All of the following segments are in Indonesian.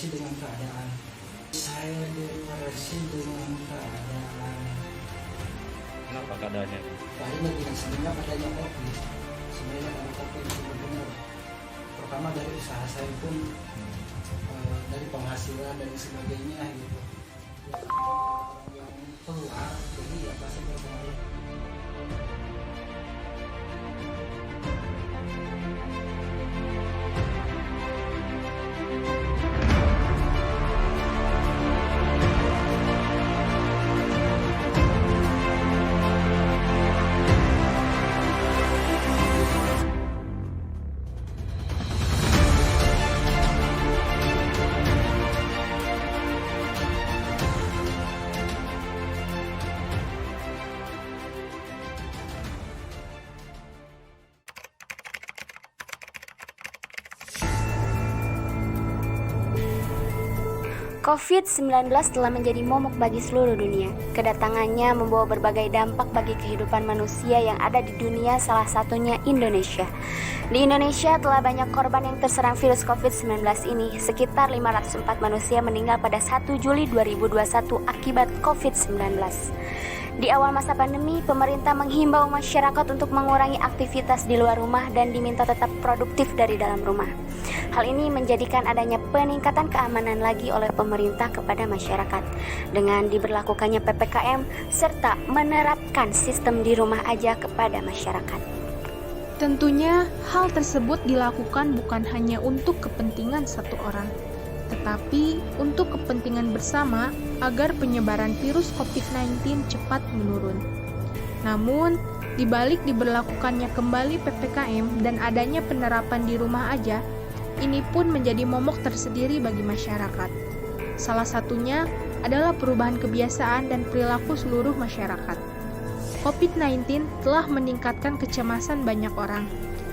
depresi dengan keadaan. Saya depresi dengan keadaan. Kenapa keadaannya? Akhirnya tidak sebenarnya adanya COVID. Sebenarnya ada COVID itu benar. Pertama dari usaha saya pun dari penghasilan dan sebagainya gitu. Yang keluar jadi ya pasti berpengaruh. COVID-19 telah menjadi momok bagi seluruh dunia. Kedatangannya membawa berbagai dampak bagi kehidupan manusia yang ada di dunia, salah satunya Indonesia. Di Indonesia telah banyak korban yang terserang virus COVID-19 ini. Sekitar 504 manusia meninggal pada 1 Juli 2021 akibat COVID-19. Di awal masa pandemi, pemerintah menghimbau masyarakat untuk mengurangi aktivitas di luar rumah dan diminta tetap produktif dari dalam rumah. Hal ini menjadikan adanya peningkatan keamanan lagi oleh pemerintah kepada masyarakat dengan diberlakukannya PPKM serta menerapkan sistem di rumah aja kepada masyarakat. Tentunya hal tersebut dilakukan bukan hanya untuk kepentingan satu orang, tetapi untuk kepentingan bersama agar penyebaran virus COVID-19 cepat menurun. Namun, di balik diberlakukannya kembali PPKM dan adanya penerapan di rumah aja, ini pun menjadi momok tersendiri bagi masyarakat. Salah satunya adalah perubahan kebiasaan dan perilaku seluruh masyarakat. COVID-19 telah meningkatkan kecemasan banyak orang.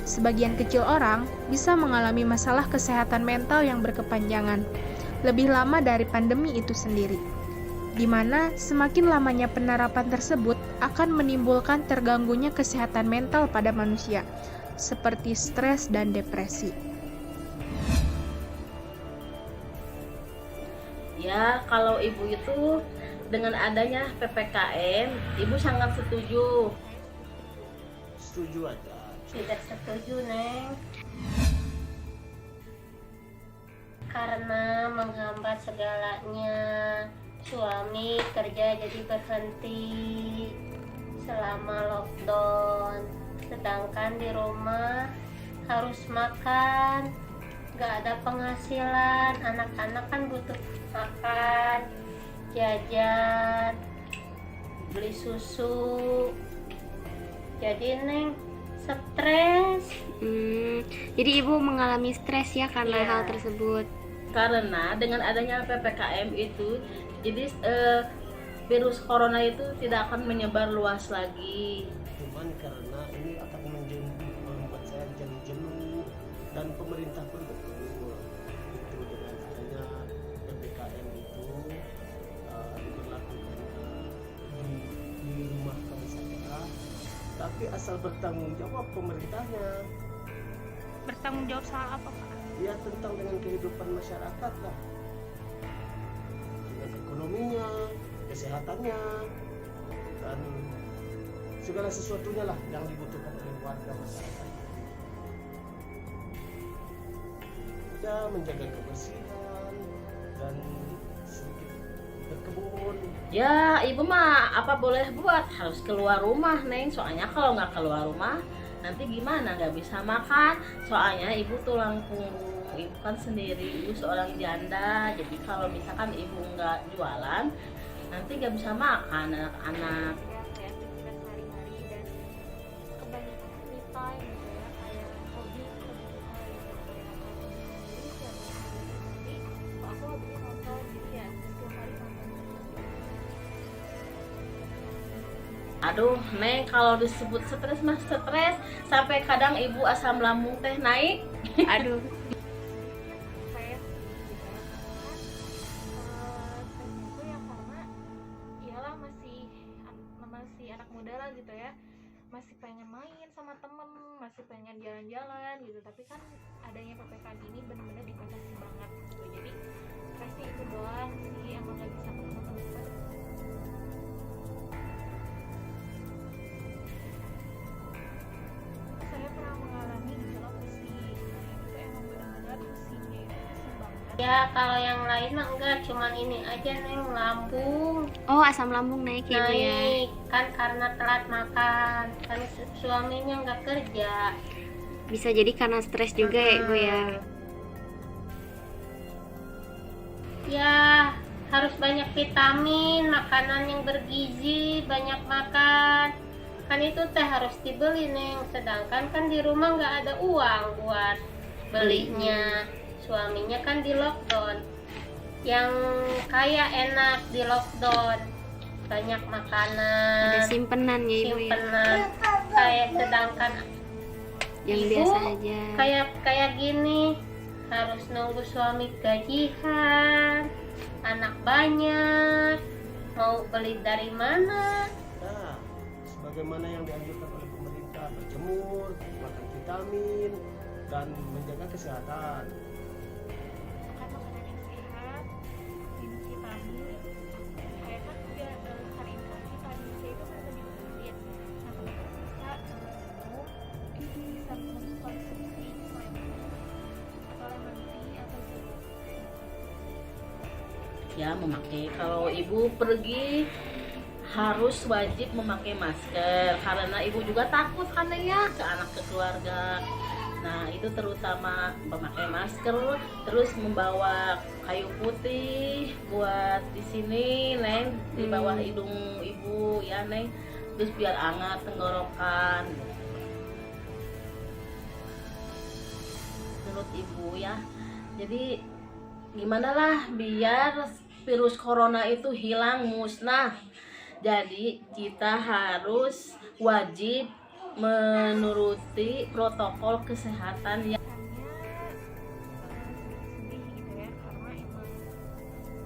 Sebagian kecil orang bisa mengalami masalah kesehatan mental yang berkepanjangan, lebih lama dari pandemi itu sendiri, di mana semakin lamanya penerapan tersebut akan menimbulkan terganggunya kesehatan mental pada manusia, seperti stres dan depresi. Ya, kalau ibu itu dengan adanya PPKM, ibu sangat setuju. Setuju aja. Tidak setuju, Neng. Karena menghambat segalanya. Suami kerja jadi berhenti selama lockdown. Sedangkan di rumah harus makan, gak ada penghasilan. Anak-anak kan butuh makan, jajan, beli susu. Jadi Neng stres. Jadi ibu mengalami stres ya karena Iya. hal tersebut. Karena dengan adanya PPKM itu, jadi virus corona itu tidak akan menyebar luas lagi. Cuman karena ini akan membuat saya jadi jenuh dan pemerintah pun betul itu dengan adanya PPKM itu diberlakukannya di rumah saja, tapi asal bertanggung jawab pemerintahnya. Bertanggung jawab soal apa, Pak? Ya tentang dengan kehidupan masyarakat lah, dengan ekonominya, kesehatannya, dan segala sesuatunya lah yang dibutuhkan oleh warga masyarakat. Ya menjaga kebersihan dan sedikit berkebun. Ya, ibu mah apa boleh buat, harus keluar rumah, Neng. Soalnya kalau nggak keluar rumah, nanti gimana, nggak bisa makan. Soalnya ibu tulang punggung, ibu kan sendiri, ibu seorang janda. Jadi kalau misalkan ibu nggak jualan, nanti nggak bisa makan anak-anak. Aktivitas sehari-hari dan kebanyakan free time gitu ya, kayak hobi aku hobinya nonton, jadi ya setiap hari nonton. Aduh, Neng, kalau disebut stres mah stres, sampai kadang ibu asam lambung teh naik. Aduh. Stres gitu ya, stresnya itu ya karena iyalah masih anak muda lah gitu ya, masih pengen main sama temen, masih pengen jalan-jalan gitu, tapi kan adanya PPKM ini benar-benar dibatasi banget gitu. Jadi stresnya itu doang sih, emang gak bisa ketemu teman. Saya pernah mengalami gejala pusing. Nah, itu emang benar-benar pusingnya itu pusing banget. Ya kalau yang lain mah enggak, cuman ini aja Neng, lambung Oh, asam lambung naik ya, Bu ya. naik kan karena telat makan, kan suaminya nggak kerja. Bisa jadi karena stres juga ya, Bu ya. Ya harus banyak vitamin, makanan yang bergizi, banyak makan. Kan itu teh harus dibeli Neng, sedangkan kan di rumah nggak ada uang buat belinya. Suaminya kan di lockdown, yang kaya enak di lockdown, banyak makanan, Ada simpenan ya, Ibu ya. simpenan, kayak sedangkan Yang Ibu biasa aja. kayak gini harus nunggu suami gajian, anak banyak, mau beli dari mana? Nah, sebagaimana yang dianjurkan oleh pemerintah, berjemur, makan vitamin, dan menjaga kesehatan. Makan makanan yang sehat, minum vitamin. Kayak kan dia hari ini kan vitamin C itu kan lebih sedikit. Nah kalau bisa mengkonsumsi seorang nanti atau jeruk. Ya memakai, kalau ibu pergi harus wajib memakai masker karena ibu juga takut kan ya ke anak, ke keluarga. Nah itu terutama memakai masker, terus membawa kayu putih buat di sini Neng, di bawah hidung ibu ya Neng, terus biar hangat tenggorokan menurut ibu ya. Jadi gimana lah biar virus corona itu hilang, musnah. Jadi kita harus wajib menuruti protokol kesehatan yang Sedih gitu ya, karena emang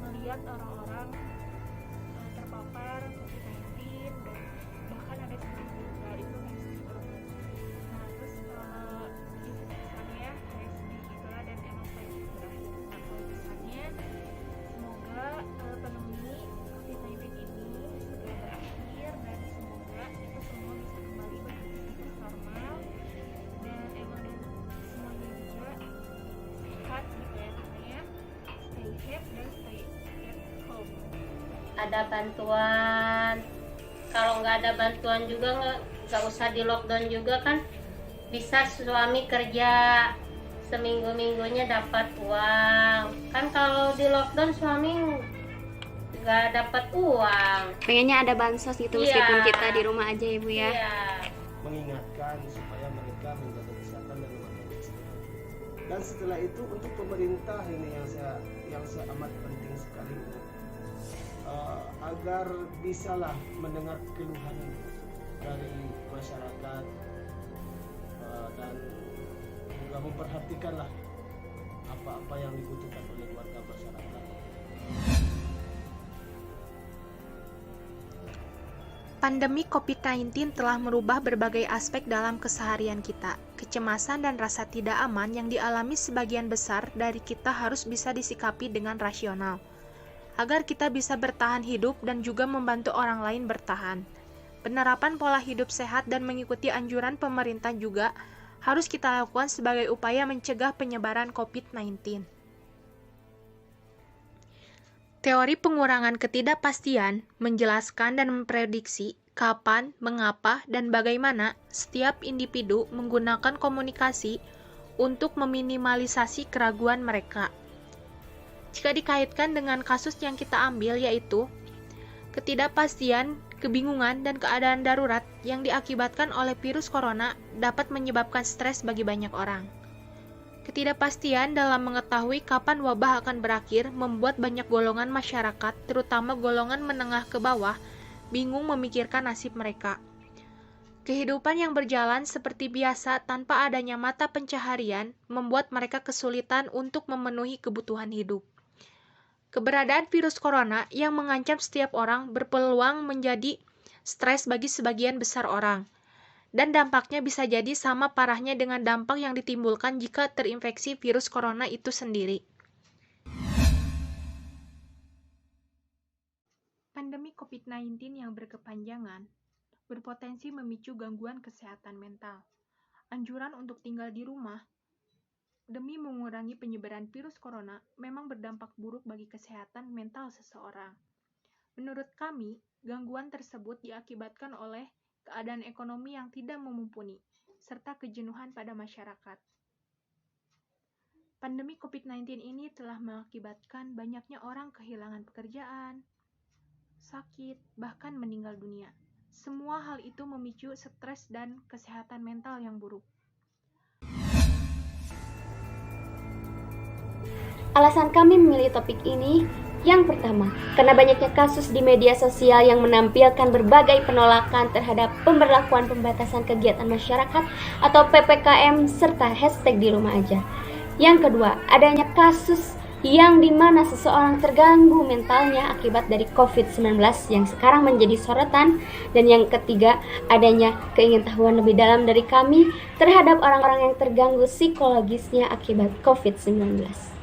melihat orang-orang terpapar COVID-19 dan bahkan ada yang meninggal, itu kayak sedih banget. Nah terus itu pesannya kayak sedih gitu lah, dan emang pengen berakhir. Nah kalau pesannya semoga pandemi COVID-19 ini segera berakhir dan semoga itu semua bisa kembali beraktivitas normal, dan emang dan semuanya juga sehat gitu ya, katanya stay safe dan stay at home. Ada bantuan, kalau nggak ada bantuan juga nggak usah di lockdown juga kan, bisa suami kerja seminggu-minggunya dapat uang. Kan kalau di lockdown suami nggak dapat uang. Pengennya ada bansos gitu Iya. meskipun kita di rumah aja ya, Bu ya. Iya. Mengingatkan supaya mereka menjaga kesehatan dan memakai masker. Dan setelah itu untuk pemerintah ini yang saya amat penting sekali agar bisalah mendengar keluhan dari masyarakat dan juga memperhatikanlah apa-apa yang dibutuhkan oleh warga masyarakat. Pandemi COVID-19 telah merubah berbagai aspek dalam keseharian kita. Kecemasan dan rasa tidak aman yang dialami sebagian besar dari kita harus bisa disikapi dengan rasional, agar kita bisa bertahan hidup dan juga membantu orang lain bertahan. Penerapan pola hidup sehat dan mengikuti anjuran pemerintah juga harus kita lakukan sebagai upaya mencegah penyebaran COVID-19. Teori pengurangan ketidakpastian menjelaskan dan memprediksi kapan, mengapa, dan bagaimana setiap individu menggunakan komunikasi untuk meminimalisasi keraguan mereka. Jika dikaitkan dengan kasus yang kita ambil, yaitu ketidakpastian, kebingungan, dan keadaan darurat yang diakibatkan oleh virus corona dapat menyebabkan stres bagi banyak orang. Ketidakpastian dalam mengetahui kapan wabah akan berakhir membuat banyak golongan masyarakat, terutama golongan menengah ke bawah, bingung memikirkan nasib mereka. Kehidupan yang berjalan seperti biasa tanpa adanya mata pencaharian membuat mereka kesulitan untuk memenuhi kebutuhan hidup. Keberadaan virus corona yang mengancam setiap orang berpeluang menjadi stres bagi sebagian besar orang. Dan dampaknya bisa jadi sama parahnya dengan dampak yang ditimbulkan jika terinfeksi virus corona itu sendiri. COVID-19 yang berkepanjangan berpotensi memicu gangguan kesehatan mental. Anjuran untuk tinggal di rumah demi mengurangi penyebaran virus corona memang berdampak buruk bagi kesehatan mental seseorang. Menurut kami, gangguan tersebut diakibatkan oleh keadaan ekonomi yang tidak mumpuni, serta kejenuhan pada masyarakat. Pandemi COVID-19 ini telah mengakibatkan banyaknya orang kehilangan pekerjaan, sakit, bahkan meninggal dunia. Semua hal itu memicu stres dan kesehatan mental yang buruk. Alasan kami memilih topik ini, yang pertama, karena banyaknya kasus di media sosial yang menampilkan berbagai penolakan terhadap pemberlakuan pembatasan kegiatan masyarakat atau PPKM serta hashtag di rumah aja. Yang kedua, adanya kasus yang dimana seseorang terganggu mentalnya akibat dari COVID-19 yang sekarang menjadi sorotan. Dan yang ketiga, adanya keingintahuan lebih dalam dari kami terhadap orang-orang yang terganggu psikologisnya akibat COVID-19.